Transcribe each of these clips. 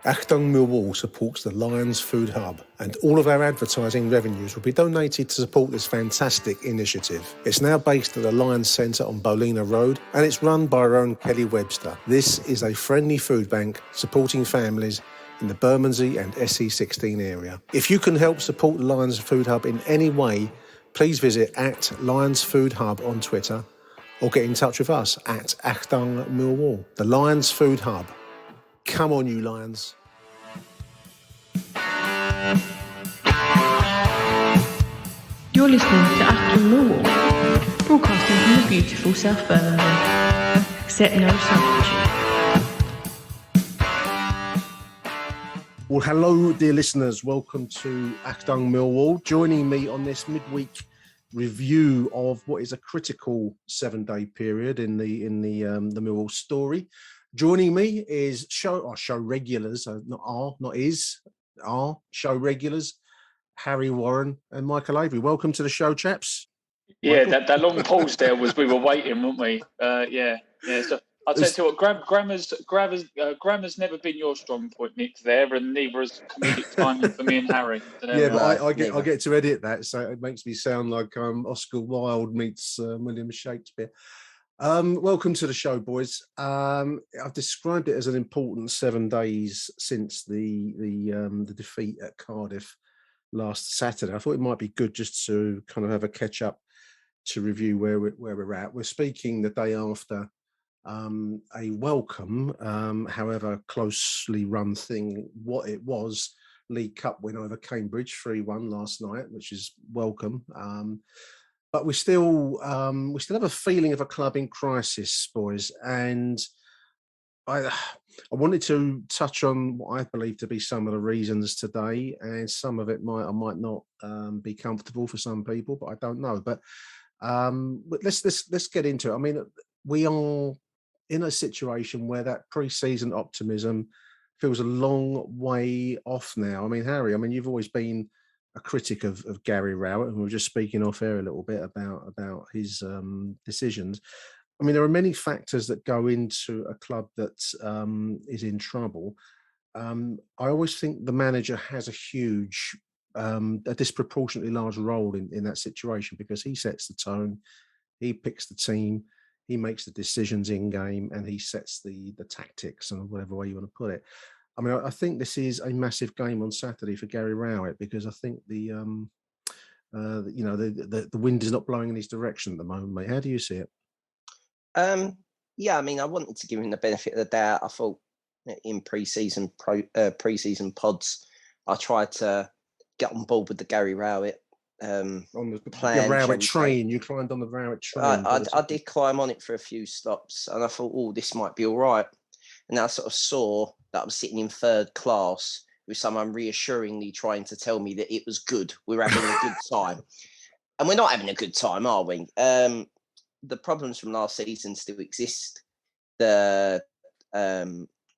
Achtung Millwall supports the Lions Food Hub, and all of our advertising revenues will be donated to support this fantastic initiative. It's now based at the Lions Centre on Bolina Road, and it's run by our own Kelly Webster. This is a friendly food bank supporting families in the Bermondsey and SE16 area. If you can help support the Lions Food Hub in any way, please visit at Lions Food Hub on Twitter or get in touch with us at Achtung Millwall. The Lions Food Hub. Come on, you Lions. You're listening to Achtung Millwall, broadcasting from the beautiful South Birmingham. Accept no substitute. Well, hello, dear listeners. Welcome to Achtung Millwall. Joining me on this midweek review of what is a critical 7-day period in the Millwall story. Joining me is show regulars, our show regulars, Harry Warren and Michael Avery. Welcome to the show, chaps. Yeah, that long pause there was we were waiting, weren't we? Yeah. So I'll tell you what, grammar's never been your strong point, Nick. There, and neither has comedic timing for me and Harry. Yeah, but I get to edit that, so it makes me sound like Oscar Wilde meets William Shakespeare. Welcome to the show, boys. I've described it as an important 7 days since the defeat at Cardiff last Saturday. I thought it might be good just to kind of have a catch up to review where we're at. We're speaking the day after a welcome, however closely run thing, what it was, League Cup win over Cambridge 3-1 last night, which is welcome. But we still have a feeling of a club in crisis, boys. And I wanted to touch on what I believe to be some of the reasons today, and some of it might not be comfortable for some people, but I don't know. But let's get into it. I mean, we are in a situation where that pre-season optimism feels a long way off now. I mean, Harry, you've always been a critic of Gary Rowett, and we were just speaking off air a little bit about his decisions. I mean, there are many factors that go into a club that is in trouble. I always think the manager has a disproportionately large role in that situation, because he sets the tone, he picks the team, he makes the decisions in game, and he sets the tactics, and whatever way you want to put it. I mean, I think this is a massive game on Saturday for Gary Rowett, because I think the wind is not blowing in his direction at the moment, mate. How do you see it? Yeah, I mean, I wanted to give him the benefit of the doubt. I thought in pre-season pods, I tried to get on board with the Gary Rowett on the plan. Rowett train. You climbed on the Rowett train. I did climb on it for a few stops, and I thought, oh, this might be all right. And I sort of saw that I was sitting in third class with someone reassuringly trying to tell me that it was good. We're having a good time. And we're not having a good time, are we? The problems from last season still exist. The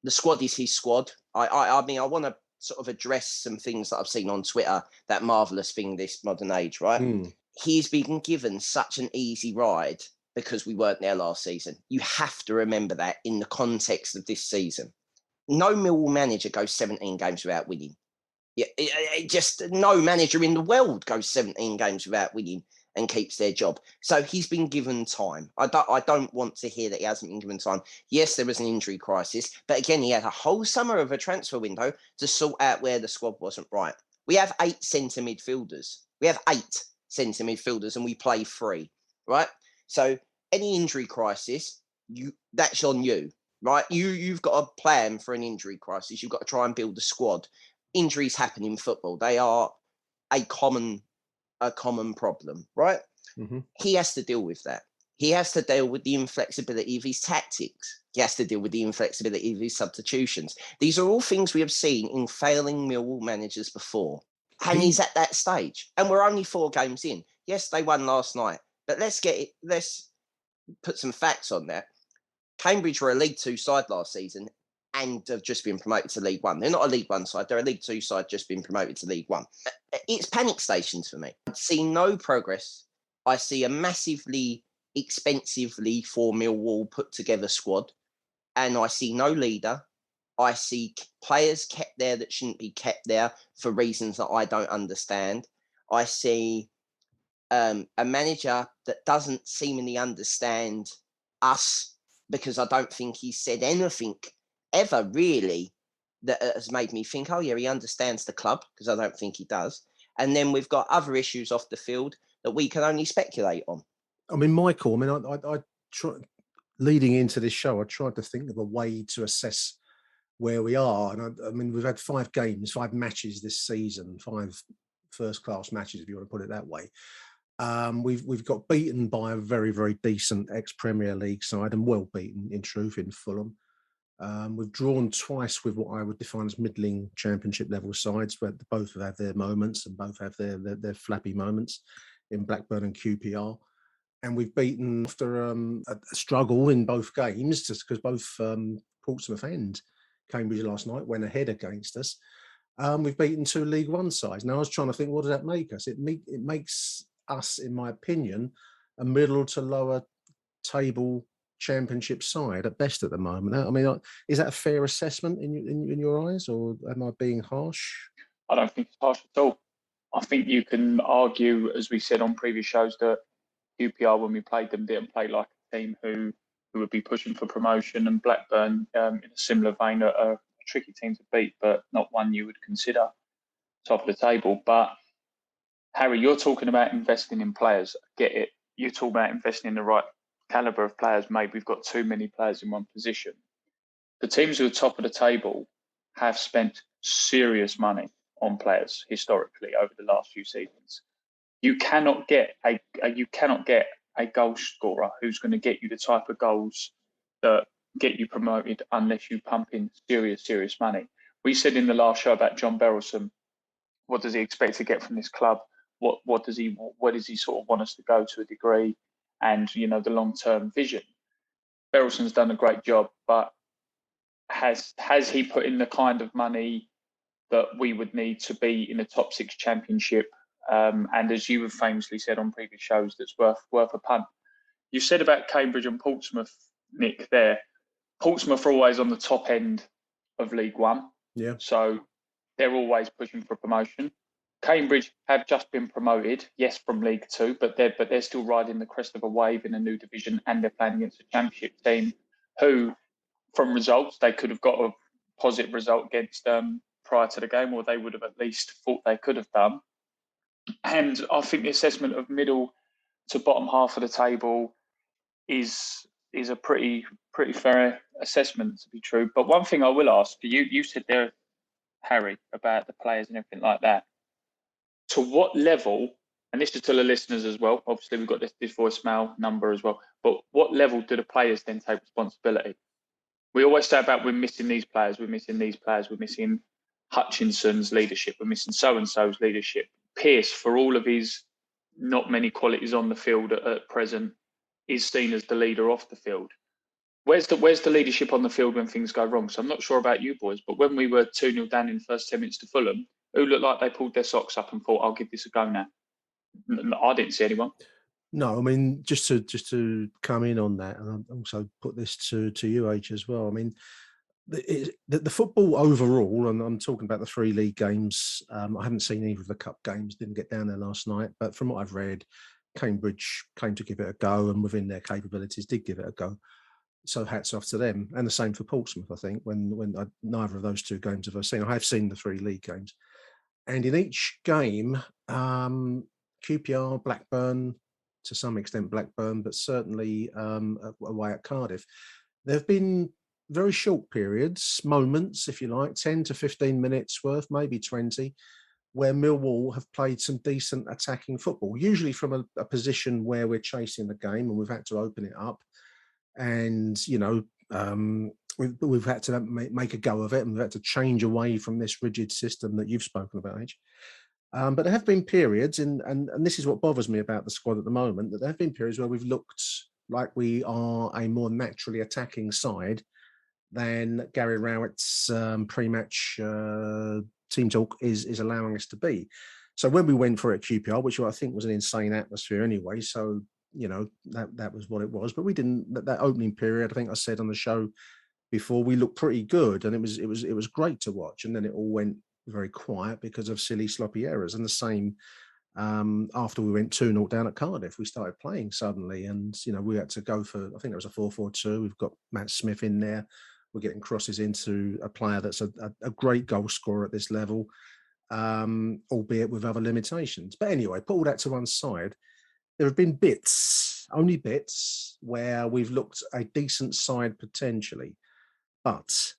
squad is his squad. I mean, I want to sort of address some things that I've seen on Twitter, that marvellous thing, this modern age, right? He's been given such an easy ride because we weren't there last season. You have to remember that in the context of this season. No Millwall manager goes 17 games without winning. Just no manager in the world goes 17 games without winning and keeps their job. So he's been given time. I don't want to hear that he hasn't been given time. Yes, there was an injury crisis, but again, he had a whole summer of a transfer window to sort out where the squad wasn't right. We have 8 centre midfielders. And we play 3, right? So any injury crisis, that's on you, right? You've got a plan for an injury crisis. You've got to try and build a squad. Injuries happen in football. They are a common problem, right? Mm-hmm. He has to deal with that. He has to deal with the inflexibility of his tactics. He has to deal with the inflexibility of his substitutions. These are all things we have seen in failing Millwall managers before. And he's at that stage. And we're only 4 games in. Yes, they won last night. But let's put some facts on that. Cambridge were a League 2 side last season and have just been promoted to League 1. They're not a League 1 side. They're a League 2 side just been promoted to League 1. It's panic stations for me. I see no progress. I see a massively, expensively for Millwall put together squad. And I see no leader. I see players kept there that shouldn't be kept there for reasons that I don't understand. I see a manager that doesn't seemingly understand us, because I don't think he said anything ever really that has made me think, oh yeah, he understands the club, because I don't think he does. And then we've got other issues off the field that we can only speculate on. I mean, Michael, I mean, I try, leading into this show, I tried to think of a way to assess where we are. And I mean, we've had 5 matches this season, 5 first-class matches, if you want to put it that way. We've got beaten by a very, very decent ex-Premier League side, and well beaten, in truth, in Fulham. We've drawn twice with what I would define as middling championship level sides, but both have had their moments and both have their flappy moments in Blackburn and QPR. And we've beaten after a struggle in both games, just because both Portsmouth and Cambridge last night went ahead against us. We've beaten 2 League One sides. Now I was trying to think, what does that make us? It makes us, in my opinion, a middle to lower table championship side at best at the moment. I mean, is that a fair assessment in your eyes, or am I being harsh? I don't think it's harsh at all. I think you can argue, as we said on previous shows, that QPR, when we played them, didn't play like a team who would be pushing for promotion, and Blackburn, in a similar vein, are a tricky team to beat, but not one you would consider top of the table. But Harry, you're talking about investing in players. I get it. You're talking about investing in the right calibre of players. Maybe we've got too many players in one position. The teams who are top of the table have spent serious money on players historically over the last few seasons. You cannot get a goal scorer who's going to get you the type of goals that get you promoted unless you pump in serious money. We said in the last show about John Berylson, what does he expect to get from this club? What does he sort of want us to go to a degree? And, you know, the long-term vision. Berylson's done a great job, but has he put in the kind of money that we would need to be in a top 6 championship? And as you have famously said on previous shows, that's worth a punt. You said about Cambridge and Portsmouth, Nick, there. Portsmouth are always on the top end of League One. Yeah. So they're always pushing for promotion. Cambridge have just been promoted, yes, from League Two, but they're still riding the crest of a wave in a new division, and they're playing against a championship team who, from results, they could have got a positive result against prior to the game, or they would have at least thought they could have done. And I think the assessment of middle to bottom half of the table is a pretty fair assessment, to be true. But one thing I will ask you said there, Harry, about the players and everything like that. To what level, and this is to the listeners as well, obviously we've got this voicemail number as well, but what level do the players then take responsibility? We always say about we're missing these players, we're missing Hutchinson's leadership, we're missing so-and-so's leadership. Pearce, for all of his not many qualities on the field at present, is seen as the leader off the field. Where's the leadership on the field when things go wrong? So I'm not sure about you boys, but when we were 2-0 down in the first 10 minutes to Fulham, who looked like they pulled their socks up and thought, I'll give this a go now? I didn't see anyone. No, I mean, just to come in on that, and I also put this to you, H, as well. I mean, the football overall, and I'm talking about the 3 league games. I haven't seen either of the cup games, didn't get down there last night, but from what I've read, Cambridge came to give it a go, and within their capabilities did give it a go. So hats off to them, and the same for Portsmouth. I think when neither of those 2 games have I seen. I have seen the 3 league games, and in each game, QPR, Blackburn, to some extent Blackburn, but certainly away at Cardiff, there have been very short periods, moments, if you like, 10 to 15 minutes worth, maybe 20, where Millwall have played some decent attacking football, usually from a position where we're chasing the game and we've had to open it up. And, you know, we've had to make a go of it, and we've had to change away from this rigid system that you've spoken about, H. But there have been periods, and this is what bothers me about the squad at the moment, that there have been periods where we've looked like we are a more naturally attacking side than Gary Rowett's pre-match team talk is allowing us to be. So when we went for it at QPR, which I think was an insane atmosphere anyway, so, you know, that was what it was. But we didn't, that opening period, I think I said on the show, before, we looked pretty good, and it was great to watch. And then it all went very quiet because of silly, sloppy errors. And the same after we went 2-0 down at Cardiff, we started playing suddenly, and we had to go for, I think it was a 4-4-2. We've got Matt Smith in there. We're getting crosses into a player that's a great goal scorer at this level, albeit with other limitations. But anyway, put all that to one side. There have been only bits, where we've looked a decent side potentially, but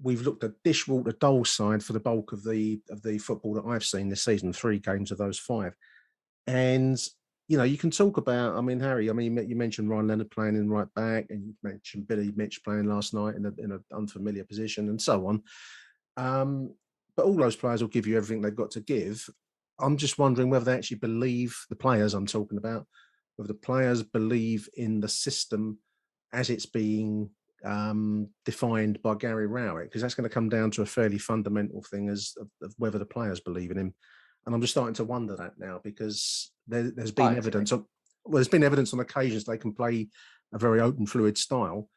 we've looked a dishwater dull side for the bulk of the football that I've seen this season, 3 games of those 5. And you can talk about, Harry, you mentioned Ryan Leonard playing in right back, and you mentioned Billy Mitch playing last night in an unfamiliar position, and so on. But all those players will give you everything they've got to give. I'm just wondering whether they actually believe, the players I'm talking about, whether the players believe in the system as it's being defined by Gary Rowett, because that's going to come down to a fairly fundamental thing of whether the players believe in him. And I'm just starting to wonder that now, because there's been evidence on occasions they can play a very open, fluid style,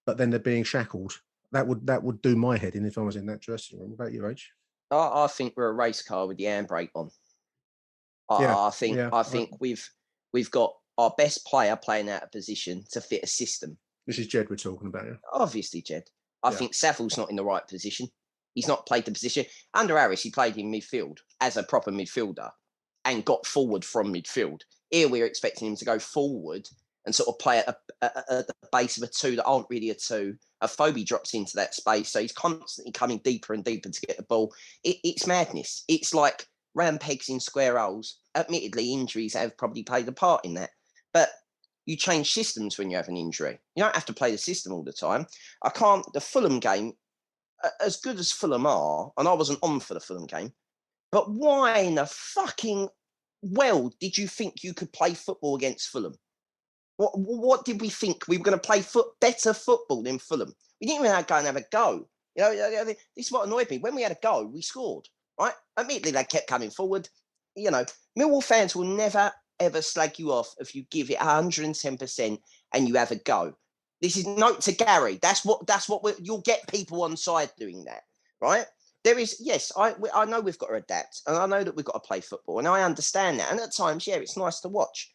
but then they're being shackled. That would do my head in if I was in that dressing room. What about you, H? I think we're a race car with the handbrake on. I think we've got our best player playing out of position to fit a system. This is Jed we're talking about, yeah? Obviously, Jed. I think Saville's not in the right position. He's not played the position. Under Harris, he played in midfield as a proper midfielder and got forward from midfield. Here, we're expecting him to go forward and sort of play at the base of a 2 that aren't really a 2. A Phobie drops into that space, so he's constantly coming deeper and deeper to get the ball. It's madness. It's like round pegs in square holes. Admittedly, injuries have probably played a part in that. But you change systems when you have an injury. You don't have to play the system all the time. The Fulham game, as good as Fulham are, and I wasn't on for the Fulham game, but why in the fucking world did you think you could play football against Fulham? What did we think? We were going to play better football than Fulham. We didn't even go and have a go. This is what annoyed me. When we had a go, we scored, right? Admittedly, they kept coming forward. Millwall fans will never, ever slag you off if you give it 110% and you have a go. This is note to Gary. That's what you'll get people on side doing that, right? There is, yes, I know we've got to adapt, and I know that we've got to play football, and I understand that. And at times, yeah, it's nice to watch.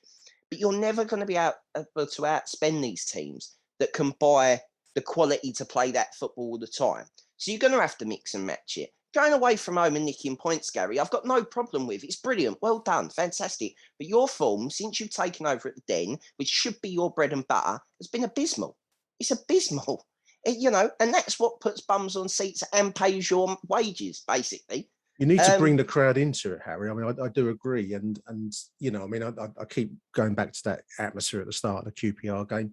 But you're never going to be able to outspend these teams that can buy the quality to play that football all the time. So you're going to have to mix and match it. Going away from home and nicking points, Gary, I've got no problem with. It's brilliant. Well done. Fantastic. But your form, since you've taken over at the Den, which should be your bread and butter, has been abysmal. It's abysmal. And that's what puts bums on seats and pays your wages, basically. You need to bring the crowd into it, Harry. I do agree. And I keep going back to that atmosphere at the start of the QPR game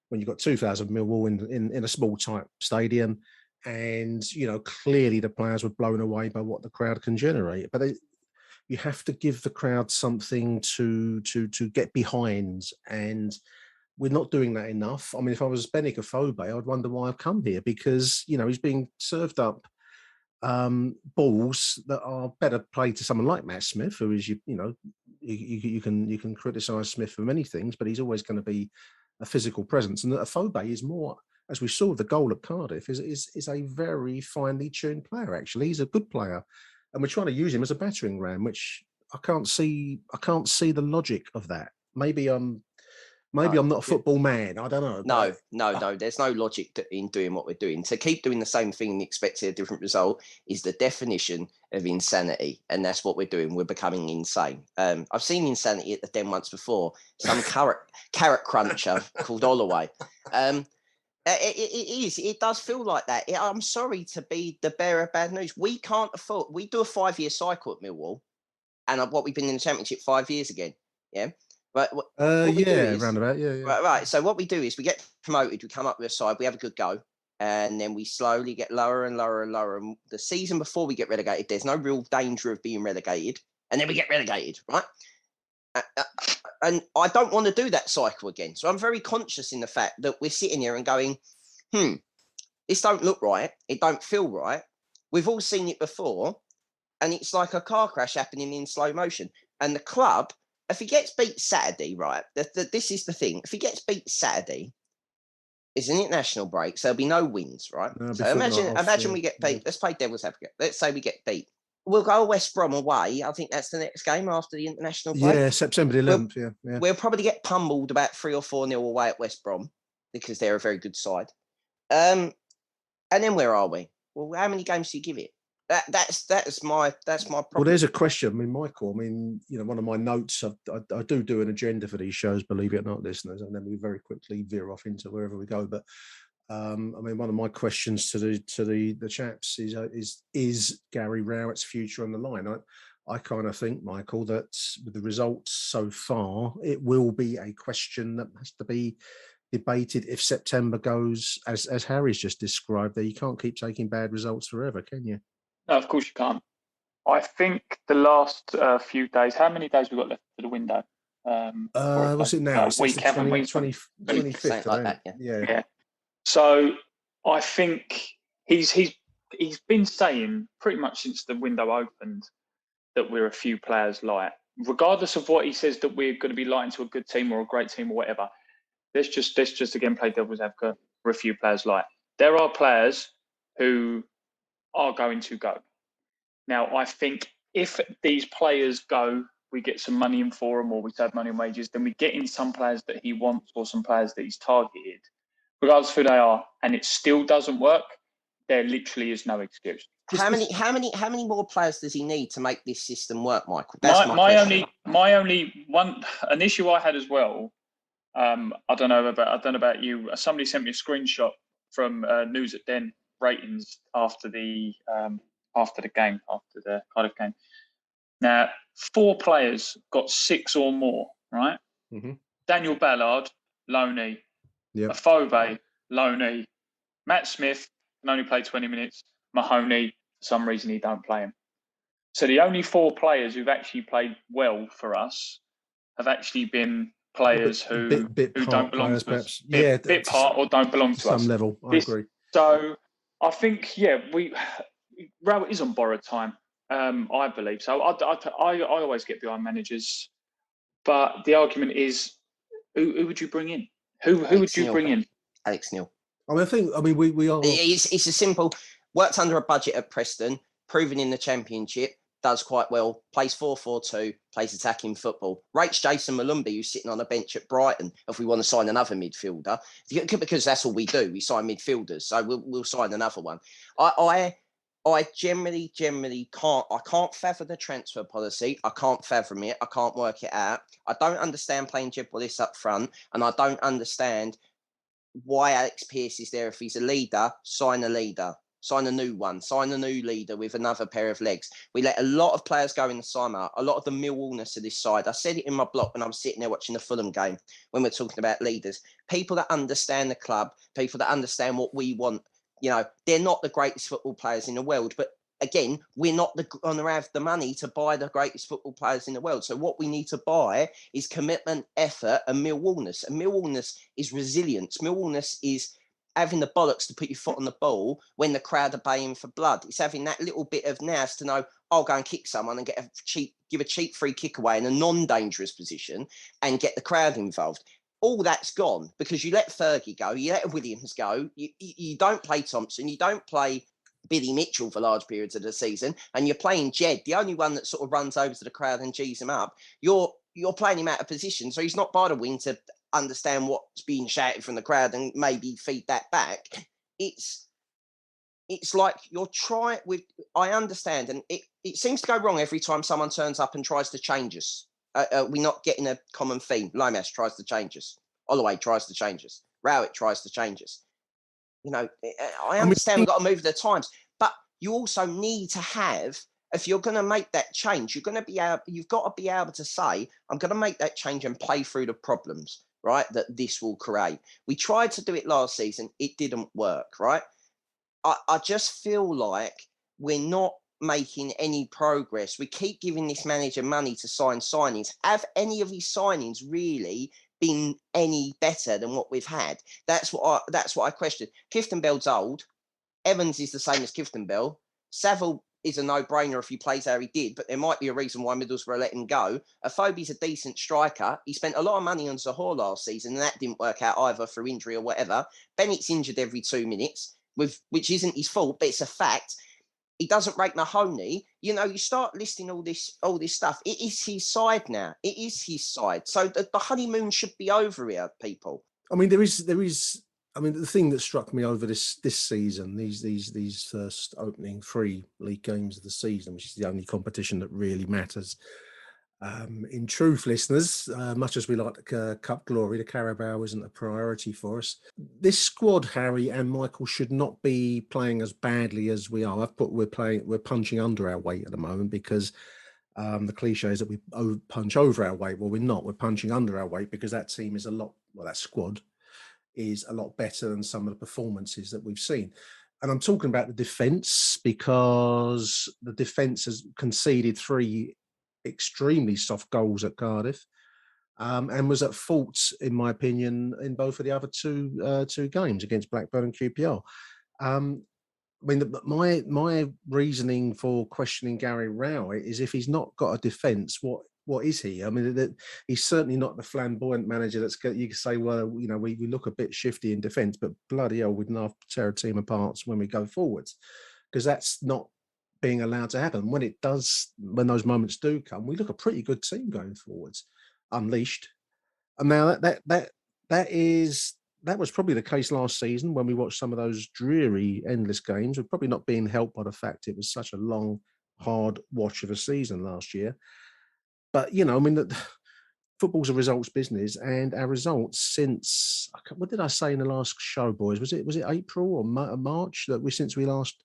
when you've got 2,000 Millwall in a small type stadium. And, clearly the players were blown away by what the crowd can generate. But you have to give the crowd something to get behind. And we're not doing that enough. I mean, if I was Benik Afobe, I'd wonder why I've come here, because, he's being served up balls that are better played to someone like Matt Smith, who is, you can criticise Smith for many things, but he's always going to be a physical presence. And that Afobe is more, as we saw the goal at Cardiff, is a very finely tuned player. Actually, he's a good player, and we're trying to use him as a battering ram, which I can't see the logic of that. Maybe I'm not a football man. I don't know. No. There's no logic in doing what we're doing. To keep doing the same thing and expecting a different result is the definition of insanity. And that's what we're doing. We're becoming insane. I've seen insanity at the Den once before. Some carrot cruncher called Holloway. It does feel like that. I'm sorry to be the bearer of bad news. We can't afford. We do a 5-year cycle at Millwall. And we've been in the Championship 5 years again. Yeah. Right. Roundabout. Yeah. Right. So what we do is we get promoted, we come up with a side, we have a good go, and then we slowly get lower and lower and lower. And the season before we get relegated, there's no real danger of being relegated, and then we get relegated, right? And I don't want to do that cycle again. So I'm very conscious in the fact that we're sitting here and going, this don't look right. It don't feel right. We've all seen it before, and it's like a car crash happening in slow motion. And the club, if he gets beat Saturday, right, this is the thing. If he gets beat Saturday, It's an international break, so there'll be no wins, right? No, So before night off, imagine yeah, we get beat. yeah. Let's play devil's advocate. Let's say we get beat. We'll go West Brom away. I think that's the next game after the international break. Yeah, September the 11th. We'll probably get pummeled about 3 or 4-0 away at West Brom because they're a very good side. And then where are we? Well, how many games do you give it? That's my problem. Well, there's a question. I mean, Michael, one of my notes, I do an agenda for these shows, believe it or not, listeners, and then we very quickly veer off into wherever we go. But one of my questions to the chaps is Gary Rowett's future on the line? I kind of think, Michael, that with the results so far, it will be a question that has to be debated if September goes as Harry's just described. There, you can't keep taking bad results forever, can you? No, of course you can't. I think the last few days, how many days we've got left to the window? What's it now? It's week, the haven't we? 25th, like that, yeah. So I think he's been saying pretty much since the window opened that we're a few players light. Regardless of what he says that we're going to be light into a good team or a great team or whatever, let's just again play devil's advocate. We're a few players light. There are players who are going to go. Now, I think if these players go, we get some money in for them or we save money on wages, then we get in some players that he wants or some players that he's targeted, regardless of who they are, and it still doesn't work, there literally is no excuse. How many more players does he need to make this system work, Michael? That's my only one, an issue I had as well. I don't know about you. Somebody sent me a screenshot from News at Den ratings after the Cardiff game. Now, 4 players got 6 or more, right? Mm-hmm. Daniel Ballard, loanee. Yep. Afobe, loanee. Matt Smith can only play 20 minutes. Mahoney, for some reason, he don't play him. So the only 4 players who've actually played well for us have actually been players who don't belong to us. Bit part or don't belong to us. Some level, I agree. So I think, Rowett is on borrowed time. I believe so. I always get behind managers, but the argument is, who would you bring in? Who would you bring in? Alex Neil. We are. It's a simple. Worked under a budget at Preston, proven in the Championship, does quite well. Plays 4-4-2, plays attacking football. Rates Jason Malumbi, who's sitting on a bench at Brighton. If we want to sign another midfielder, because that's all we do. We sign midfielders, so we'll sign another one. I generally can't fathom the transfer policy. I can't fathom it. I can't work it out. I don't understand playing Jed Wallace up front, and I don't understand why Alex Pearce is there. If he's a leader, sign a leader. Sign a new one. Sign a new leader with another pair of legs. We let a lot of players go in the summer. A lot of the Millwallness of this side. I said it in my blog when I was sitting there watching the Fulham game when we're talking about leaders. People that understand the club, people that understand what we want. They're not the greatest football players in the world, but again, we're not going to have the money to buy the greatest football players in the world. So what we need to buy is commitment, effort, and Millwallness. And Millwallness is resilience. Millwallness is having the bollocks to put your foot on the ball when the crowd are baying for blood. It's having that little bit of nous to know, I'll go and kick someone and give a cheap free kick away in a non-dangerous position and get the crowd involved. All that's gone because you let Fergie go, you let Williams go, you don't play Thompson, you don't play Billy Mitchell for large periods of the season, and you're playing Jed, the only one that sort of runs over to the crowd and G's him up. You're playing him out of position, so he's not by the wing to understand what's being shouted from the crowd and maybe feed that back. It's like you're trying with. I understand, and it seems to go wrong every time someone turns up and tries to change us. We're not getting a common theme. Lomas tries to change us. Holloway tries to change us. Rowett tries to change us. I understand we've got to move the times, but you also need to have, if you're going to make that change, you've got to be able to say, I'm going to make that change and play through the problems, right, that this will create. We tried to do it last season. It didn't work, right? I just feel like we're not making any progress. We keep giving this manager money to sign signings. Have any of his signings really been any better than what we've had? That's what I question. Clifton Bell's old. Evans is the same as Clifton Bell. Saville is a no-brainer if he plays how he did, but there might be a reason why Middlesbrough let him go. Afobe's a decent striker. He spent a lot of money on Zahor last season, and that didn't work out either through injury or whatever. Bennett's injured every 2 minutes, which isn't his fault, but it's a fact. He doesn't rate Mahoney. You know, you start listing all this stuff. It is his side now. It is his side. So the honeymoon should be over here, people. I mean, there is. I mean, the thing that struck me over this season, these first opening 3 league games of the season, which is the only competition that really matters. In truth, listeners, much as we like the Cup glory, the Carabao isn't a priority for us. This squad, Harry and Michael, should not be playing as badly as we are. We're punching under our weight at the moment because the cliche is that we punch over our weight. Well, we're not. We're punching under our weight because that team is that squad is a lot better than some of the performances that we've seen. And I'm talking about the defence because the defence has conceded 3 extremely soft goals at Cardiff and was at fault, in my opinion, in both of the other two games against Blackburn and QPR. I mean, my reasoning for questioning Gary Rowett is if he's not got a defence, what is he? I mean, he's certainly not the flamboyant manager you can say, well, you know, we look a bit shifty in defence, but bloody hell, we'd enough tear a team apart when we go forwards, because that's not being allowed to happen. When those moments do come, we look a pretty good team going forwards, unleashed. And now that was probably the case last season when we watched some of those dreary, endless games. We're probably not being helped by the fact it was such a long, hard watch of a season last year. But, you know, I mean, football's a results business, and our results since, what did I say in the last show, boys? Was it April or March since we last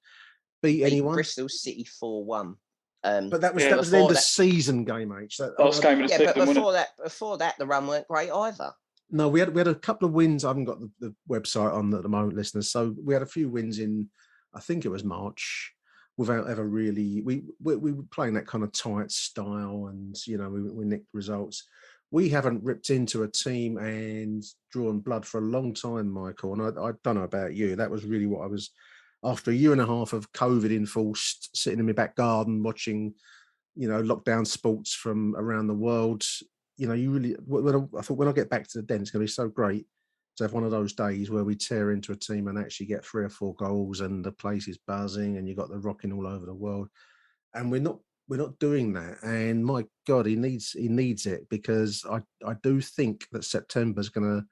beat anyone? Bristol City 4-1. But that was the end of season game, H. Last game of the season. But before that, the run weren't great either. No, we had a couple of wins. I haven't got the website on at the moment, listeners. So we had a few wins in, I think it was March, without ever really. We were playing that kind of tight style, and you know we nicked results. We haven't ripped into a team and drawn blood for a long time, Michael. And I don't know about you. That was really what I was after a year and a half of COVID enforced, sitting in my back garden watching, you know, lockdown sports from around the world. You know, I thought when I get back to the den, it's going to be so great to have one of those days where we tear into a team and actually get 3 or 4 goals and the place is buzzing and you got the rocking all over the world. And we're not doing that. And my God, he needs it, because I do think that September's going to,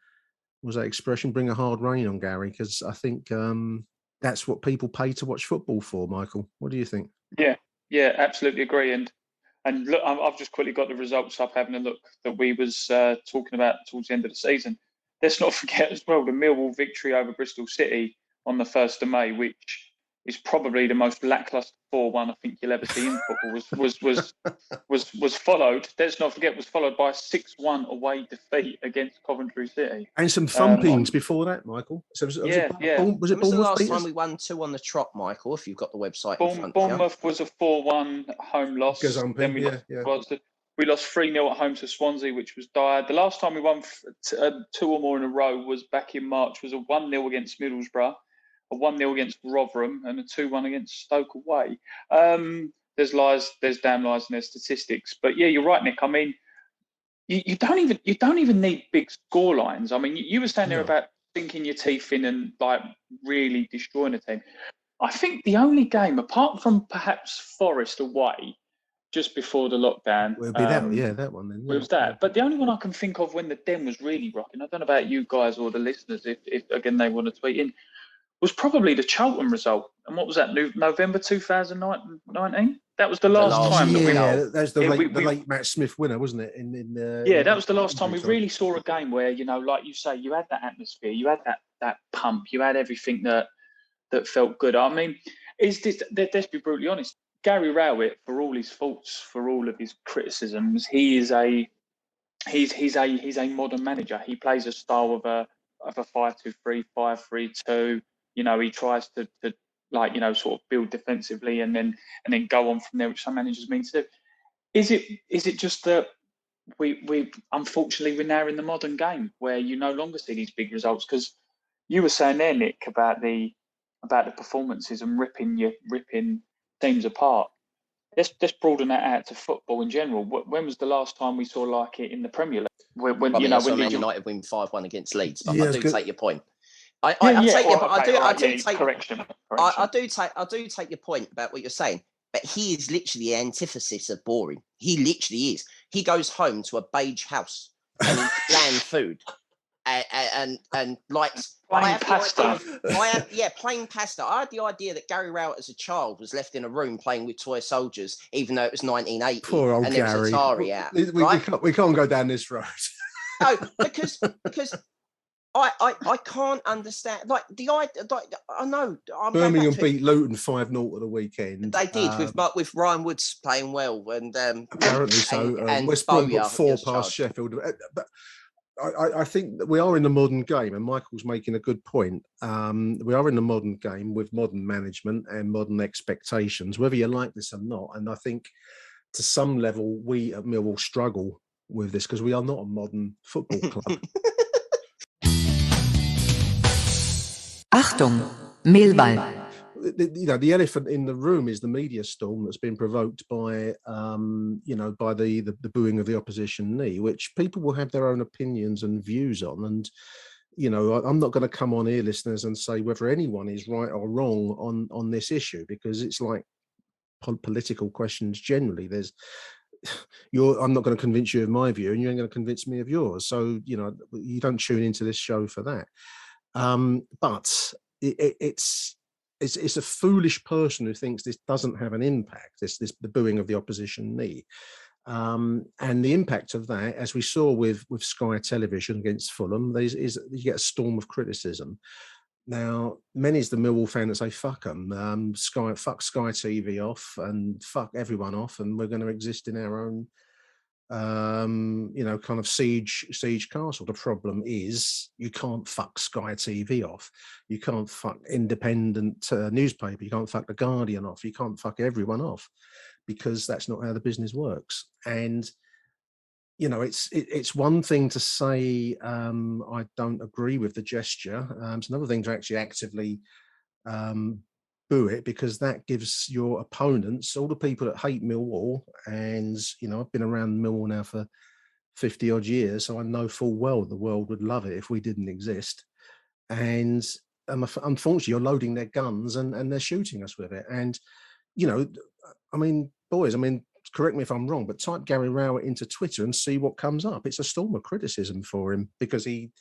was that expression, bring a hard rain on Gary, because I think that's what people pay to watch football for. Michael, what do you think? Yeah, absolutely agree. And look, I've just quickly got the results up, having a look that we was talking about towards the end of the season. Let's not forget as well the Millwall victory over Bristol City on the 1st of May, which is probably the most lacklustre 4-1 I think you'll ever see in football. Was followed. Let's not forget, was followed by a 6-1 away defeat against Coventry City, and some thumpings before that, Michael. So was it Was the last time we won 2 on the trot, Michael? If you've got the website in front Bournemouth of you. was a 4-1 home loss. Then we lost 3-0 at home to Swansea, which was dire. The last time we won 2 or more in a row was back in March. Was a 1-0 against Middlesbrough, a 1-0 against Rotherham, and a 2-1 against Stoke away. There's damn lies in their statistics. But yeah, you're right, Nick. I mean, you don't even need big score lines. I mean, you were saying there about sinking your teeth in and like really destroying a team. I think the only game, apart from perhaps Forest away, just before the lockdown, will be that one then. It was that. But the only one I can think of when the den was really rocking, I don't know about you guys or the listeners, if again they want to tweet in, was probably the Charlton result. And what was that? November 2019? That was the last time that we... Yeah, that's the late Matt Smith winner, wasn't it? That was the last time we really saw a game where, you know, like you say, you had that atmosphere, you had that pump, you had everything that felt good. I mean, let's be brutally honest, Gary Rowett, for all his faults, for all of his criticisms, he's a modern manager. He plays a style of a 5-2-3, 5-3-2. You know, he tries to like, you know, sort of build defensively and then go on from there, which some managers mean to do. Is it just that we unfortunately we're now in the modern game where you no longer see these big results? Because you were saying there, Nick, about the performances and ripping teams apart. Let's broaden that out to football in general. When was the last time we saw like it in the Premier League? When I mean, you know, that's when Man United win 5-1 against Leeds, but I do take your point. I do take your point about what you're saying, but he is literally the antithesis of boring. He literally is. He goes home to a beige house and eats bland food and likes plain pasta. Plain pasta. I had the idea that Gary Rowett as a child was left in a room playing with toy soldiers, even though it was 1980. Poor old and Gary. There was Atari out. We can't go down this road. No, because I can't understand. Like I know Birmingham beat Luton 5-0 at the weekend. They did with Ryan Woods playing well and apparently so. And West Brom Bowyer got 4 past Sheffield. But I think that we are in the modern game, and Michael's making a good point. We are in the modern game with modern management and modern expectations, whether you like this or not. And I think to some level we at Millwall struggle with this because we are not a modern football club. Achtung, Millwall. The elephant in the room is the media storm that's been provoked by, by the booing of the opposition knee, which people will have their own opinions and views on. And, I'm not going to come on here, listeners, and say whether anyone is right or wrong on this issue, because it's like political questions generally. I'm not going to convince you of my view, and you ain't going to convince me of yours. So, you don't tune into this show for that. But it's a foolish person who thinks this doesn't have an impact, the booing of the opposition knee. And the impact of that, as we saw with Sky Television against Fulham, is you get a storm of criticism. Now, many's the Millwall fan that say, fuck them, fuck Sky TV off and fuck everyone off, and we're going to exist in our own kind of siege castle. The problem is you can't fuck Sky TV off. You can't fuck independent newspaper. You can't fuck the Guardian off. You can't fuck everyone off, because that's not how the business works. And it's one thing to say I don't agree with the gesture. It's another thing to actually actively boo it, because that gives your opponents, all the people that hate Millwall, and I've been around Millwall now for 50 odd years, so I know full well the world would love it if we didn't exist. And unfortunately, you're loading their guns and they're shooting us with it. And boys, correct me if I'm wrong, but type Gary Rowett into Twitter and see what comes up. It's a storm of criticism for him, because he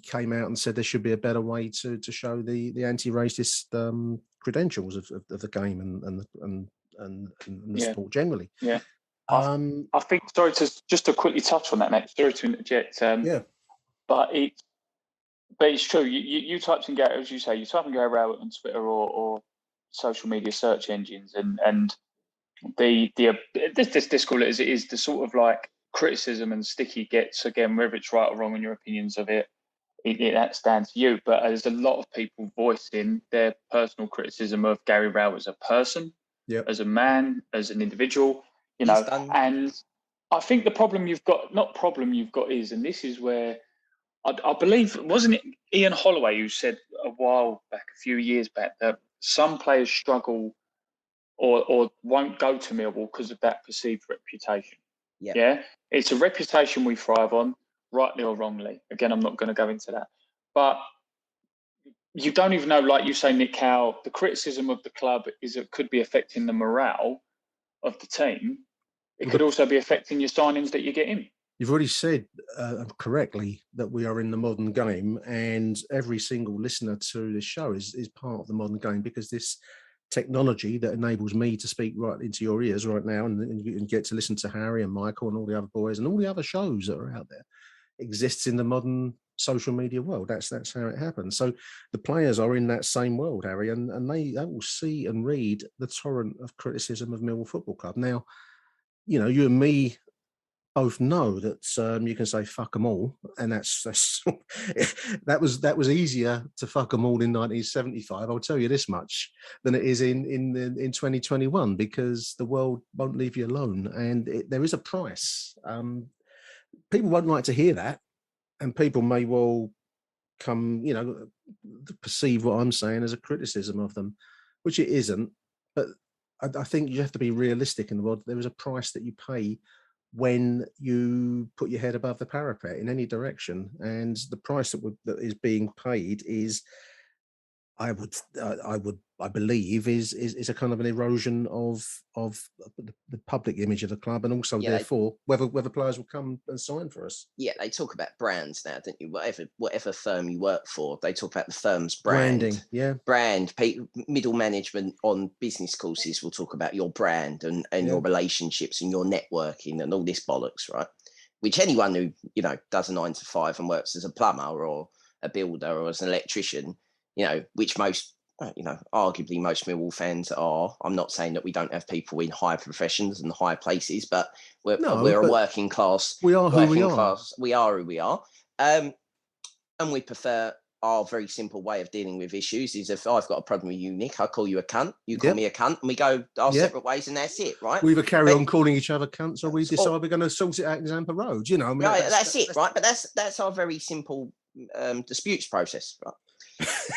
came out and said there should be a better way to show the anti-racist credentials of the game and the sport generally. Yeah. I think, sorry to quickly touch on that, Matt. Sorry to interject. But it's true. You typed in Gary, as you say, you type in Gary Rowett on Twitter or social media search engines, and this call it as it is, the sort of like criticism and stick he gets, again, whether it's right or wrong in your opinions of it, that stands to you. But there's a lot of people voicing their personal criticism of Gary Rowett as a person, as a man, as an individual, and I think the problem you've got is, and this is where I believe, wasn't it Ian Holloway who said a few years back, that some players struggle or won't go to Millwall because of that perceived reputation. Yeah, it's a reputation we thrive on, rightly or wrongly. Again, I'm not going to go into that. But you don't even know, like you say, Nick, how the criticism of the club could be affecting the morale of the team. It could also be affecting your signings that you get in. You've already said correctly that we are in the modern game, and every single listener to this show is part of the modern game, because this technology that enables me to speak right into your ears right now and get to listen to Harry and Michael and all the other boys and all the other shows that are out there exists in the modern social media world. That's how it happens. So the players are in that same world, Harry, and they will see and read the torrent of criticism of Millwall Football Club. Now, you and me both know that you can say fuck them all, and that's that was easier to fuck them all in 1975. I'll tell you this much, than it is in 2021, because the world won't leave you alone, and there is a price. People won't like to hear that, and people may well come, perceive what I'm saying as a criticism of them, which it isn't. But I think you have to be realistic in the world. There is a price that you pay when you put your head above the parapet in any direction, and the price that is being paid is, I believe, is a kind of an erosion of the public image of the club, and also therefore whether players will come and sign for us. Yeah, they talk about brands now, don't you? Whatever firm you work for, they talk about the firm's Branding, brand. Middle management on business courses will talk about your brand and your relationships and your networking and all this bollocks, right? Which anyone who does a 9 to 5 and works as a plumber or a builder or as an electrician, which most, arguably most Millwall fans are. I'm not saying that we don't have people in high professions and high places, but we're a working class. We are who we are. We are who we are. And we prefer our very simple way of dealing with issues is, if I've got a problem with you, Nick, I call you a cunt, you call me a cunt, and we go our separate ways, and that's it, right? We either carry on calling each other cunts, or we decide we're going to sort it out in Zampa Road, that's it, right? But that's our very simple disputes process, right?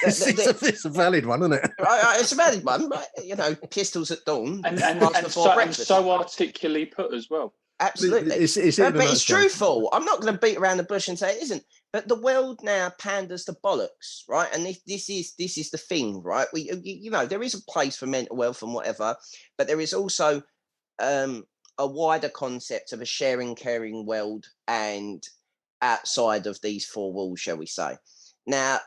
It's a valid one, isn't it? It's a valid one, right? Pistols at dawn and so articulately put as well. Absolutely, but it's truthful. I'm not going to beat around the bush and say it isn't. But the world now panders to bollocks, right? And this is the thing, right? There is a place for mental health and whatever, but there is also a wider concept of a sharing, caring world, and outside of these four walls, shall we say? Now,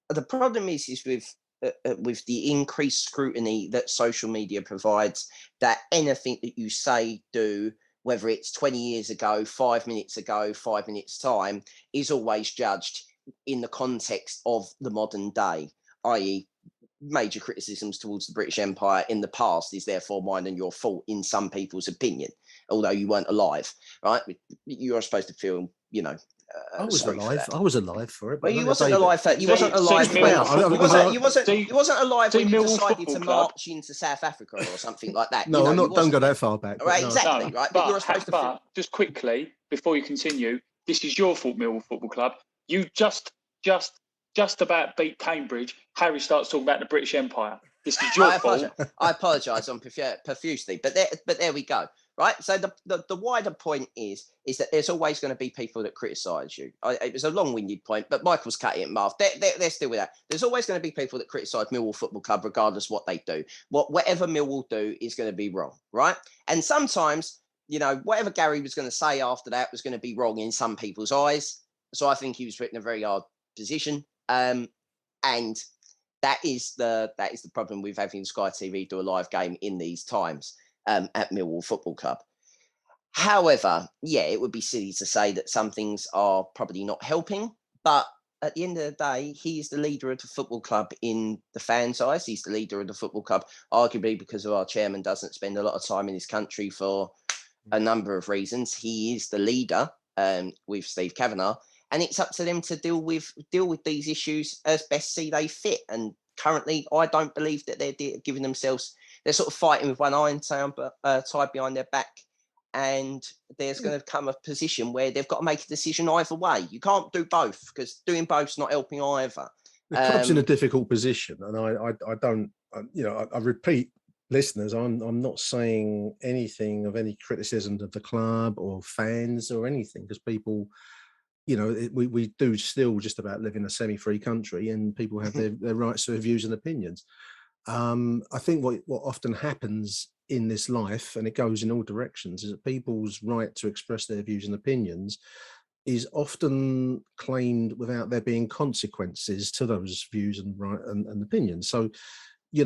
the problem is with the increased scrutiny that social media provides, that anything that you say, do, whether it's 20 years ago, 5 minutes ago, 5 minutes time, is always judged in the context of the modern day, i.e. major criticisms towards the British Empire in the past is therefore mine and your fault in some people's opinion, although you weren't alive, right? You're supposed to feel, I was alive. I was alive for it. But you wasn't alive for it. You wasn't alive for it. You wasn't alive when you decided to march into South Africa or something like that. No, don't go that far back. Right, exactly. Right, but you're supposed to. Just quickly before you continue, this is your fault, Millwall Football Club. You just about beat Cambridge. Harry starts talking about the British Empire. This is your fault. I apologise on profusely, but there we go. Right, so the wider point is that there's always going to be people that criticise you. It was a long-winded point, but Michael's cutting it in half. They're still with that. There's always going to be people that criticise Millwall Football Club, regardless what they do. Whatever Millwall do is going to be wrong, right? And sometimes, whatever Gary was going to say after that was going to be wrong in some people's eyes. So I think he was put in a very hard position, and that is the problem with having Sky TV do a live game in these times. At Millwall Football Club. However, it would be silly to say that some things are probably not helping, but at the end of the day, he is the leader of the football club in the fans' eyes. He's the leader of the football club, arguably because of our chairman doesn't spend a lot of time in his country for a number of reasons. He is the leader with Steve Kavanagh, and it's up to them to deal with these issues as best see they fit. And currently, I don't believe that they're giving themselves. They're sort of fighting with one iron tied behind their back, and there's going to come a position where they've got to make a decision either way. You can't do both, because doing both's not helping either. The club's in a difficult position, and I don't, I repeat, listeners, I'm not saying anything of any criticism of the club or fans or anything, because people, we do still just about live in a semi-free country, and people have their rights to their views and opinions. I think what often happens in this life, and it goes in all directions, is that people's right to express their views and opinions is often claimed without there being consequences to those views and opinions. So, you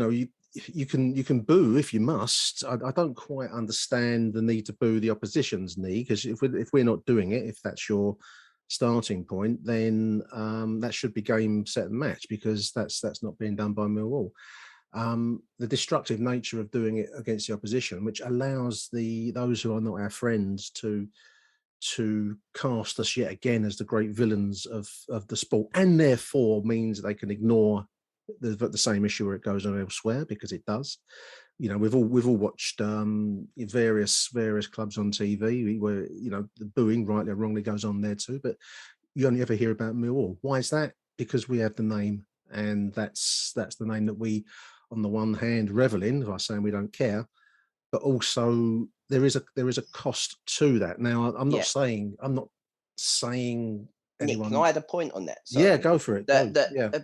can boo if you must. I don't quite understand the need to boo the opposition's knee, because if we're not doing it, if that's your starting point, then that should be game, set and match, because that's not being done by Millwall. The destructive nature of doing it against the opposition, which allows those who are not our friends to cast us yet again as the great villains of the sport, and therefore means they can ignore the same issue where it goes on elsewhere, because it does. We've all watched various clubs on TV where the booing, rightly or wrongly, goes on there too, but you only ever hear about Millwall. Why is that? Because we have the name, and that's the name that we on the one hand, reveling by saying we don't care, but also there is a cost to that. Now, I'm not saying Nick, anyone. can I add a point on that? Sorry. Yeah, go for it.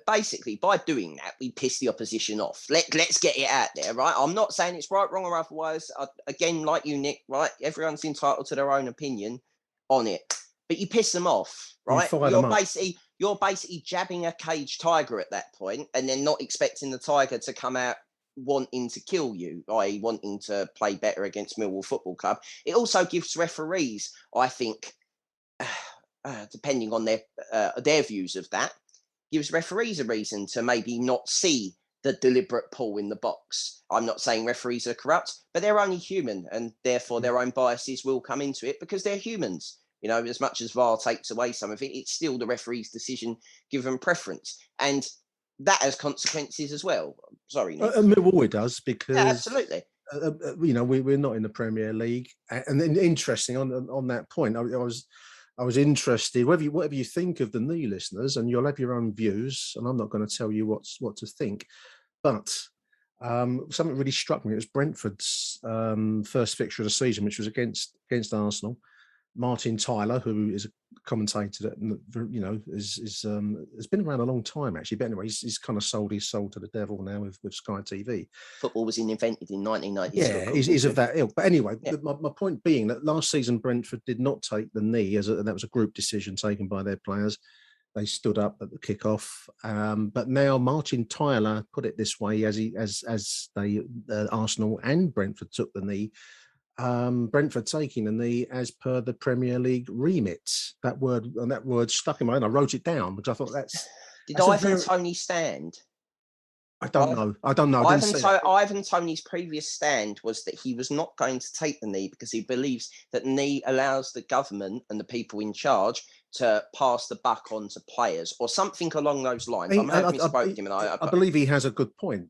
Basically, by doing that, we piss the opposition off. Let's get it out there, right? I'm not saying it's right, wrong, or otherwise. Again, like you, Nick, right? Everyone's entitled to their own opinion on it, but you piss them off, right? You're basically jabbing a caged tiger at that point, and then not expecting the tiger to come out wanting to kill you, i.e. wanting to play better against Millwall Football Club. It also gives referees, I think, depending on their views of that, gives referees a reason to maybe not see the deliberate pull in the box. I'm not saying referees are corrupt, but they're only human, and therefore their own biases will come into it because they're humans. You know, as much as VAR takes away some of it, it's still the referee's decision given preference. And that has consequences as well. Sorry, Nick. Millwall it does, because absolutely. We're not in the Premier League, and then interesting on that point. I was interested. Whatever you think of the knee, listeners, and you'll have your own views, and I'm not going to tell you what to think. But something really struck me. It was Brentford's first fixture of the season, which was against Arsenal. Martin Tyler, who is a commentator that has been around a long time actually, but anyway, he's kind of sold his soul to the devil now with Sky TV. Football was invented in 1990. Yeah, he's of that ilk. But anyway, my point being that last season Brentford did not take the knee, and that was a group decision taken by their players. They stood up at the kickoff, but now Martin Tyler put it this way: as Arsenal and Brentford took the knee. Brentford taking the knee as per the Premier League remit. That word stuck in my head. I wrote it down because I thought that's. Did Ivan Toney stand? I don't know. Ivan Toney's previous stand was that he was not going to take the knee because he believes that the knee allows the government and the people in charge to pass the buck on to players or something along those lines. I believe he has a good point.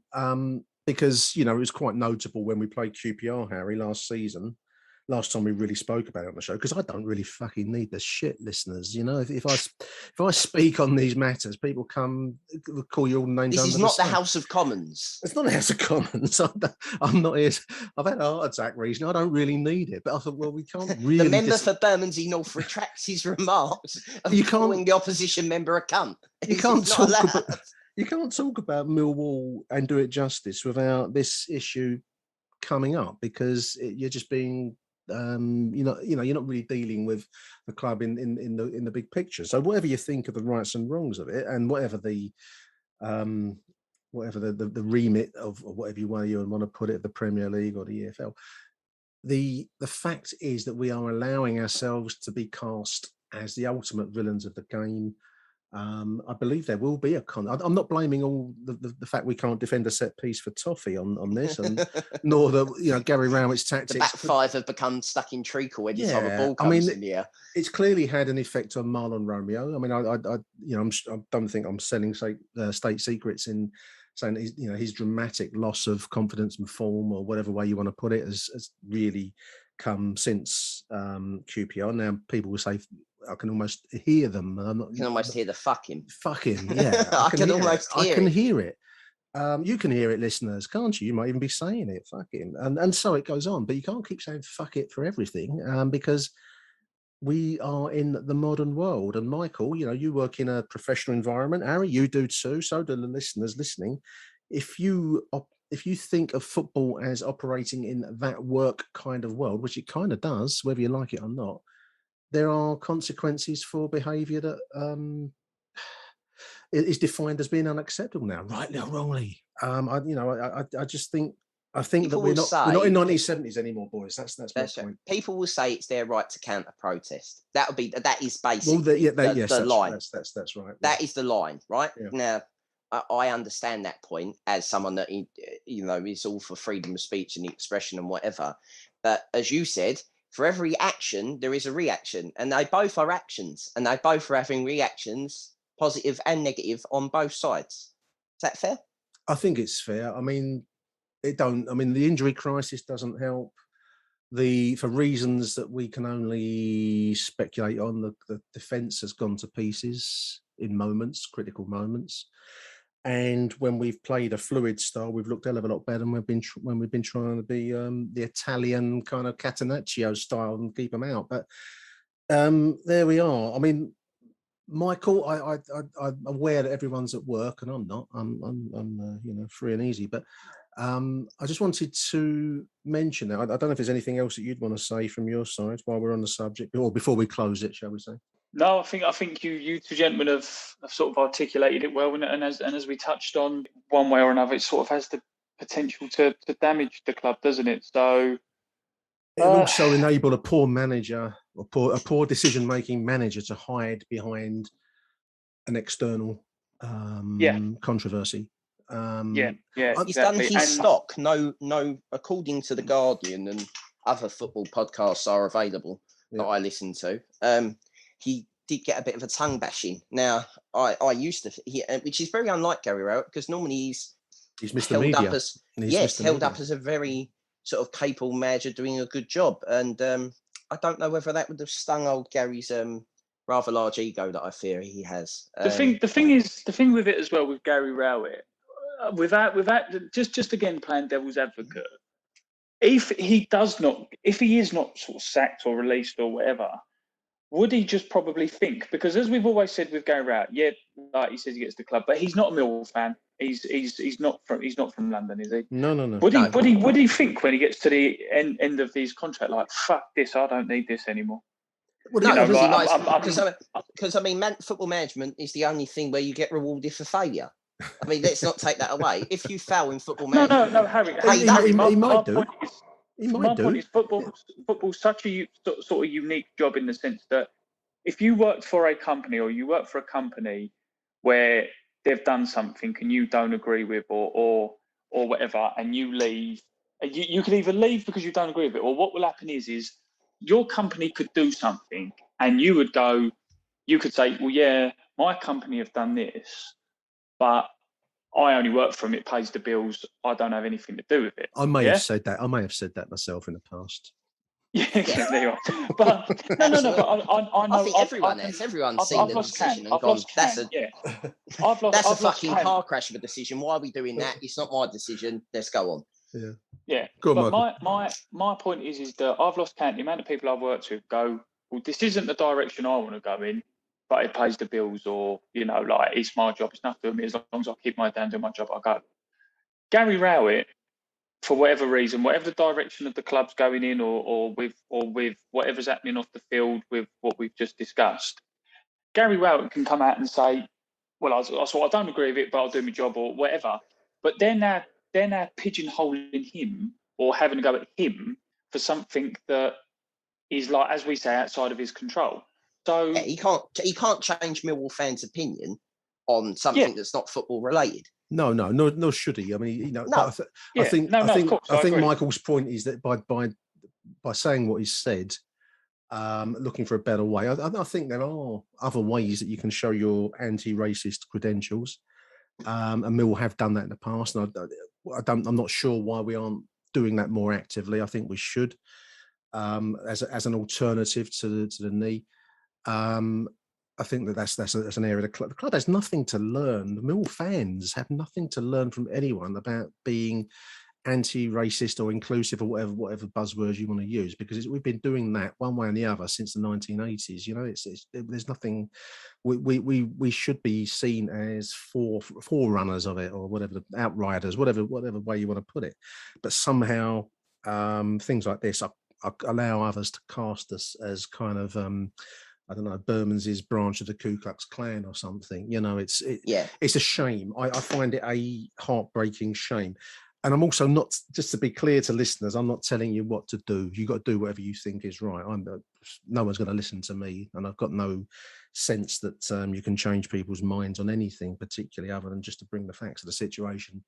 Because, it was quite notable when we played QPR, Harry, last last time we really spoke about it on the show, because I don't really fucking need the shit, listeners. If I speak on these matters, people call you all names. This is not the House of Commons. It's not the House of Commons. I'm not here. I've had a heart attack recently. I don't really need it. But I thought, well, we can't really. The member for Bermondsey North retracts his remarks of calling the opposition member a cunt. You can't talk about Millwall and do it justice without this issue coming up, because you're just being, you're not really dealing with the club in the big picture. So whatever you think of the rights and wrongs of it, and whatever the remit of whatever you want to put it, the Premier League or the EFL, the fact is that we are allowing ourselves to be cast as the ultimate villains of the game. I believe there will be I'm not blaming all the fact we can't defend a set piece for Toffee on this, and nor the Gary Rowett's tactics. The back five have become stuck in treacle every time a ball comes in the air. It's clearly had an effect on Marlon Romeo. I mean, I don't think I'm selling state secrets in saying his dramatic loss of confidence and form, or whatever way you want to put it, has really come since QPR. Now people will say, I can almost hear them. You can almost hear the fucking. Fucking, yeah. I can hear it. You can hear it, listeners, can't you? You might even be saying it, fucking. And so it goes on. But you can't keep saying fuck it for everything, because we are in the modern world. And Michael, you work in a professional environment. Harry, you do too. So do the listeners listening. If you think of football as operating in that work kind of world, which it kind of does, whether you like it or not, there are consequences for behaviour that is defined as being unacceptable now, rightly or wrongly. I just think that we're not in 1970s anymore, boys. That's my point. People will say it's their right to counter protest. That is basically the line. That's right. That is the line, right? Yeah. Now, I understand that point as someone that is all for freedom of speech and expression and whatever. But as you said, for every action, there is a reaction, and they both are actions, and they both are having reactions, positive and negative, on both sides. Is that fair? I think it's fair. I mean, the injury crisis doesn't help. For reasons that we can only speculate on, the defence has gone to pieces in critical moments. And when we've played a fluid style, we've looked a hell of a lot better than when we've been trying to be the Italian kind of Catenaccio style and keep them out. But there we are. I mean, Michael, I'm aware that everyone's at work, and I'm not. I'm free and easy. But I just wanted to mention that. I don't know if there's anything else that you'd want to say from your side while we're on the subject, or before we close it, shall we say? No, I think you two gentlemen have sort of articulated it well, and as we touched on, one way or another, it sort of has the potential to damage the club, doesn't it? So it'll also enable a poor manager or a poor decision-making manager to hide behind an external controversy. He's done his stock. No, according to The Guardian and other football podcasts are available that I listen to. He did get a bit of a tongue bashing. Now, I used to, which is very unlike Gary Rowett, because normally he's Mr. held Media. up as up as a very sort of capable manager doing a good job. And I don't know whether that would have stung old Gary's rather large ego that I fear he has. The thing with it as well with Gary Rowett, without just again playing devil's advocate, if he is not sort of sacked or released or whatever, would he just probably think? Because as we've always said with Gary Rowett, like he says he gets the club, but he's not a Millwall fan. He's not from London, is he? No. Would he think when he gets to the end of his contract, like, fuck this, I don't need this anymore? Because football management is the only thing where you get rewarded for failure. I mean, let's not take that away. If you fail in football management, no, Harry, he might do. My point is football's such a sort of unique job in the sense that if you work for a company or you work for a company where they've done something and you don't agree with or whatever, and you leave, you can either leave because you don't agree with it, or what will happen is your company could do something and you could say, well, yeah, my company have done this, but I only work for them. It pays the bills. I don't have anything to do with it. I may have said that. I may have said that myself in the past. Yeah, there you are. But no. But I know. I think everyone's seen the decision and gone, that's a fucking car crash of a decision. Why are we doing that? It's not my decision. Let's go on. Yeah. Go on, but my point is that I've lost count. The amount of people I've worked with go, well, this isn't the direction I want to go in, but it pays the bills, or, like, it's my job, it's nothing to me, as long as I keep my head down, do my job, I'll go. Gary Rowett, for whatever reason, whatever the direction of the club's going in, or with whatever's happening off the field with what we've just discussed, Gary Rowett can come out and say, well, I don't agree with it, but I'll do my job, or whatever. But they're now pigeonholing him or having a go at him for something that is, like, as we say, outside of his control. So he can't change Millwall fans' opinion on something that's not football related. No, should he? I mean, I think Michael's point is that by saying what he's said, looking for a better way, I think there are other ways that you can show your anti-racist credentials, and Millwall have done that in the past. And I'm not sure why we aren't doing that more actively. I think we should, as an alternative to the knee. I think that's an area the club has nothing to learn. The Millwall fans have nothing to learn from anyone about being anti-racist or inclusive, or whatever buzzwords you want to use, because we've been doing that one way or the other since the 1980s. There's nothing. We should be seen as forerunners of it, or whatever, the outriders, whatever way you want to put it. But somehow things like this allow others to cast us as kind of I don't know, Bermondsey's branch of the Ku Klux Klan or something. It's a shame. I find it a heartbreaking shame. And I'm also not, just to be clear to listeners, I'm not telling you what to do. You've got to do whatever you think is right. No one's going to listen to me, and I've got no sense that you can change people's minds on anything, particularly other than just to bring the facts of the situation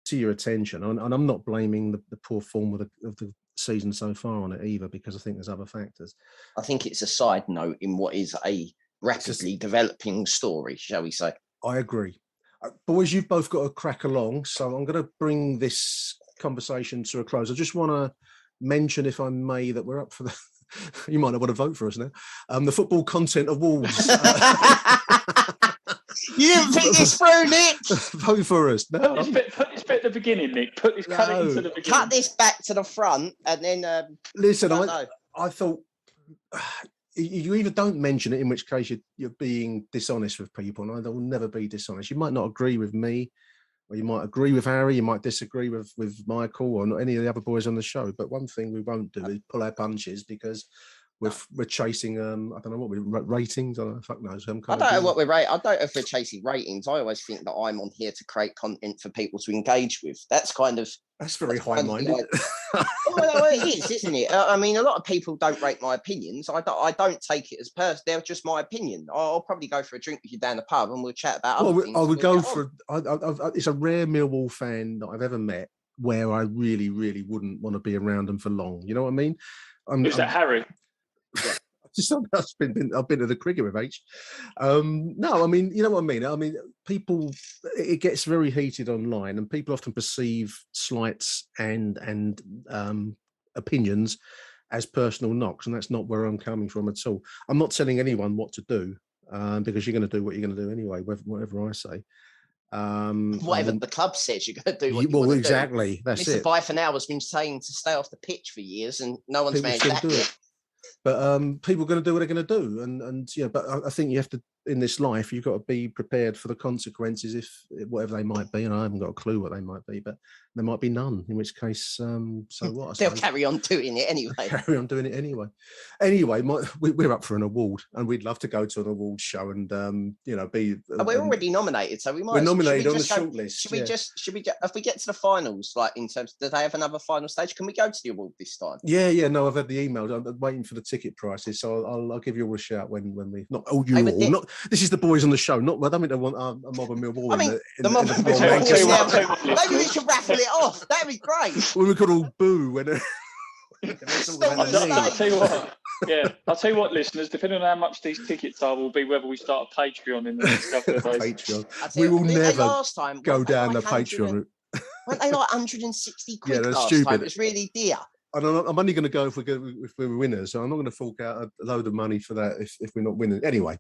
to your attention. And I'm not blaming the poor form of the season so far on it either, because I think there's other factors. I think it's a side note in what is a rapidly developing story, shall we say. I agree. Boys, you've both got to crack along, so I'm going to bring this conversation to a close. I just want to mention, if I may, that we're up for the you might not want to vote for us now, the Football Content Awards. You didn't think this through, Nick. Vote for us. No, Put this bit at the beginning, Nick. Cut it into the beginning. Cut this back to the front, and then. Listen, I thought you either don't mention it, in which case you're being dishonest with people, and I will never be dishonest. You might not agree with me, or you might agree with Harry, you might disagree with Michael or not any of the other boys on the show. But one thing we won't do is pull our punches because we're chasing I don't know what ratings. I don't know, fuck knows. I don't know what we're rating. I don't know if we're chasing ratings. I always think that I'm on here to create content for people to engage with. That's very high-minded. Well, it is, isn't it? I mean, a lot of people don't rate my opinions. I don't take it as personal. They're just my opinion. I'll probably go for a drink with you down the pub and we'll chat about other things. I would go for. It's a rare Millwall fan that I've ever met where I really, really wouldn't want to be around them for long. You know what I mean? Is that Harry? Yeah. I've been to the cricket with H. No, I mean, you know what I mean? I mean, people, it gets very heated online and people often perceive slights and opinions as personal knocks, and that's not where I'm coming from at all. I'm not telling anyone what to do because you're going to do what you're going to do anyway, whatever I say. Whatever the club says, you're going to do what you well, want exactly. Do. That's Mr. it. By for now has been saying to stay off the pitch for years, and no one's made that yet. But people are going to do what they're going to do, and yeah. But I think you have to, in this life, you've got to be prepared for the consequences, if whatever they might be. And I haven't got a clue what they might be, but there might be none. In which case, so what? They'll carry on doing it anyway. Carry on doing it anyway. Anyway, we're up for an award, and we'd love to go to an award show and be. We're already nominated, so we might. We're nominated on the shortlist. Should we just? If we get to the finals, like in terms, do they have another final stage? Can we go to the award this time? Yeah. No, I've had the email. I'm waiting for the ticket prices, so I'll give you all a shout when we. Not not. This is the boys on the show. Not. I don't mean to want a mob of Millwall. I mean, the mob. Maybe we should raffle it off. That'd be great. Well, we could all boo when. I'll tell you what. Yeah, I'll tell you what, listeners. Depending on how much these tickets are, will be whether we start a Patreon in the next couple of days. Patreon. We will never go down the Patreon route. Weren't they like 160 quid that's last stupid. time? It was really dear. I'm only going to go if we're winners, so I'm not going to fork out a load of money for that if we're not winning. Anyway,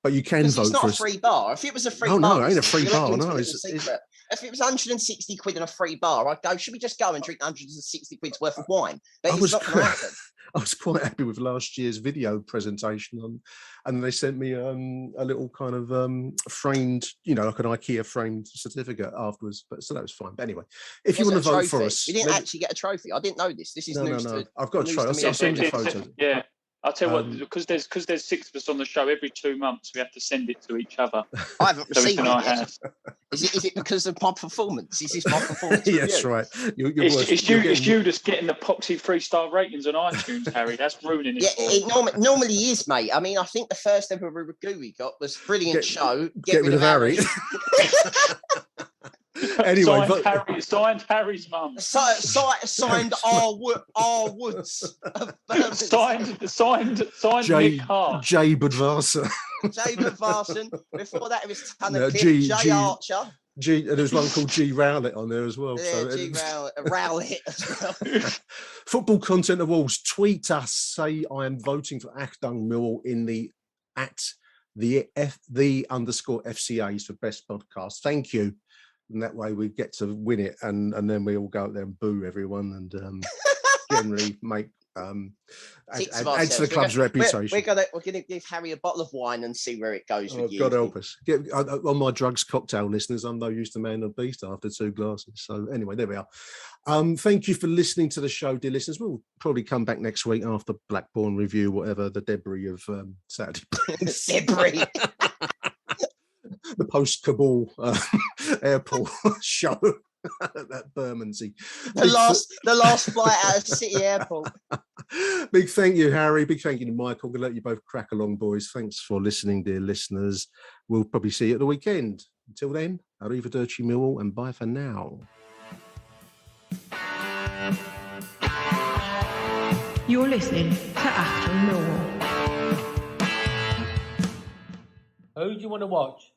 but you can vote for us. It's not a free bar. If it was a free bar, no, it ain't a free bar. No, if it was 160 quid and a free bar, I'd go, should we just go and drink 160 quid's worth of wine? But it's not going to happen. I was quite happy with last year's video presentation and they sent me a little kind of framed, like an IKEA framed certificate afterwards. But so that was fine. But anyway, if you want to vote for us, we didn't actually get a trophy. I didn't know this. This is news. No. I've got a trophy. I'll send you photos. Yeah. I'll tell you what, because there's 6 of us on the show, every 2 months we have to send it to each other. I haven't received it yet. Is it because of my performance? Is this my performance? Yes, right. It's you just getting the poxy 3-star ratings on iTunes, Harry. That's ruining it. Yeah, it normally is, mate. I mean, I think the first ever review we got was brilliant show. Get rid of Harry. Anyway, signed Harry's mum. Signed R. Woods. Signed Nick Hart. Jay Budvarsa. Jay Budvarson. Before that, it was Tanner Jay Archer. And there was one called G Rowlett on there as well. Yeah, G Rowlett as well. Football Content Awards. Tweet us. Say I am voting for Achtung Millwall in the @the_FCAs for best podcast. Thank you. And that way we get to win it, and then we all go out there and boo everyone and generally make add to the club's reputation. We're gonna give Harry a bottle of wine and see where it goes with you. God help us. On my drugs cocktail listeners, I'm no use to man or beast after 2 glasses. So anyway, there we are. Thank you for listening to the show, dear listeners. We'll probably come back next week after Blackburn review, whatever the debris of Saturday. Debris. The post-Kabul airport show at Bermondsey. The last flight out of City Airport. Big thank you, Harry. Big thank you to Michael. Gonna let you both crack along, boys. Thanks for listening, dear listeners. We'll probably see you at the weekend. Until then, Arrivederci Millwall, and bye for now. You're listening to Achtung Millwall. Who do you want to watch?